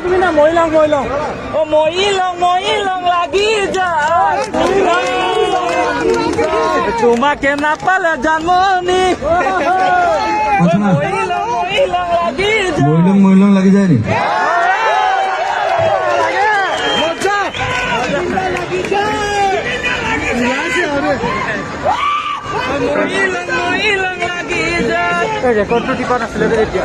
তুমি না মহিলং ও মহিলং লাগি যায় তোমাকে না পালে জানমনি মহিলং লাগি যায় নি রেকর্ডটো টিপা নাছিলে এতিয়া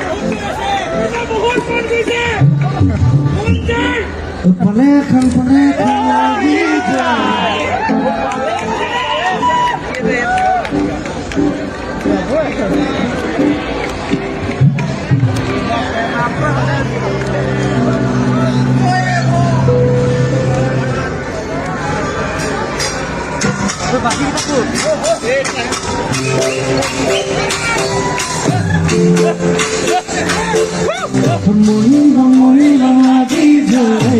পালে খান লাগি যায় মহিলং লাগি যায়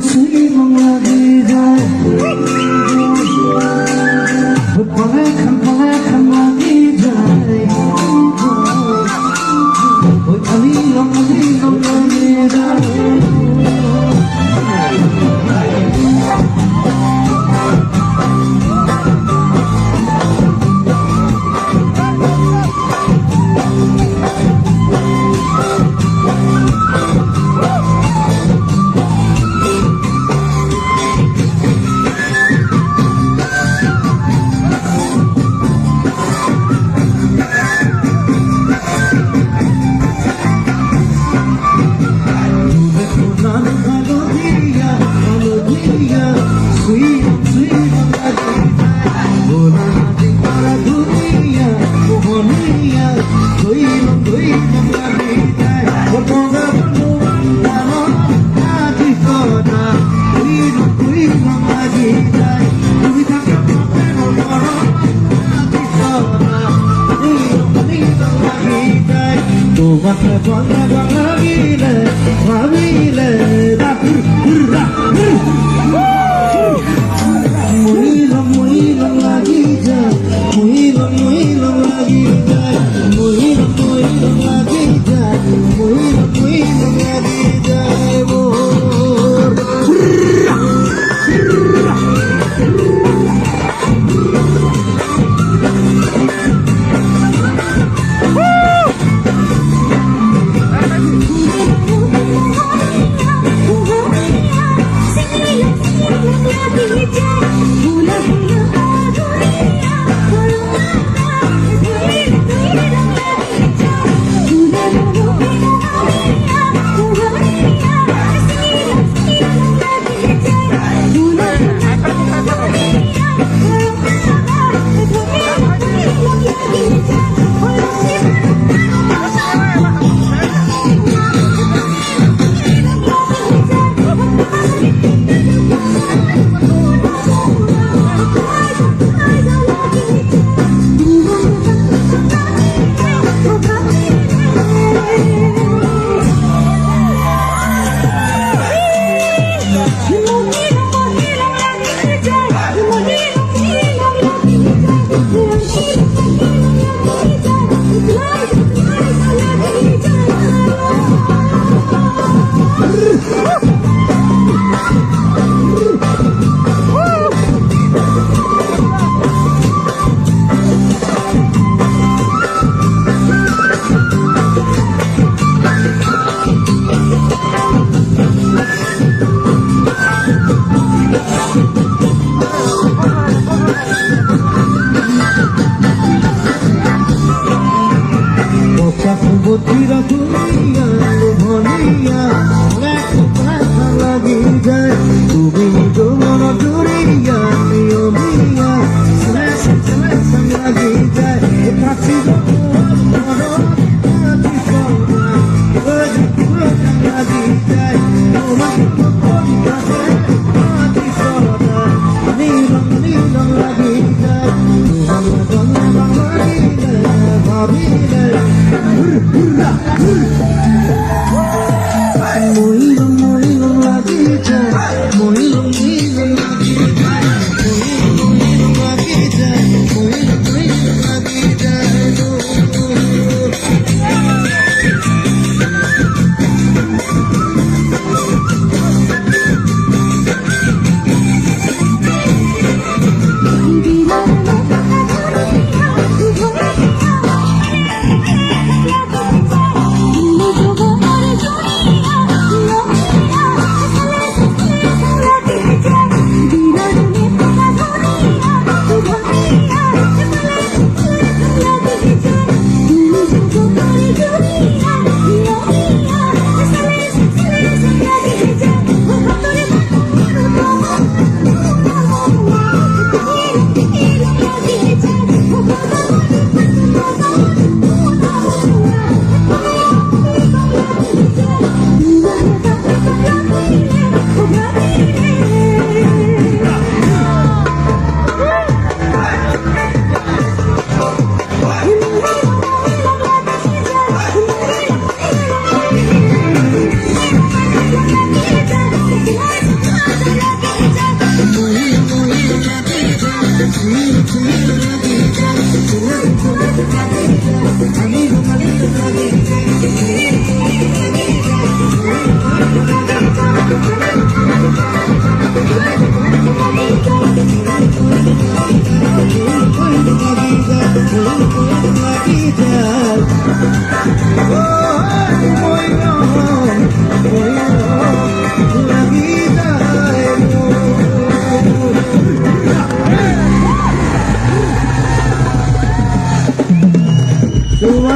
শ্রীলং লাগি যায় পালে খান লাগি যায় আলিলং লাগি যায়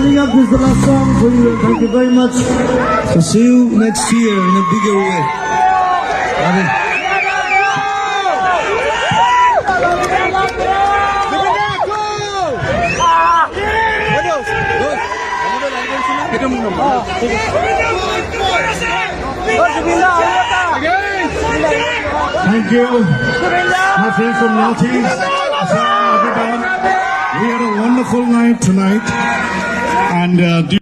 signing up. This is the last song for you. Thank you very much. So see you next year in a bigger way. Love it. Thank you, my friends from Northeast, Assam, everyone. We had a wonderful night tonight, and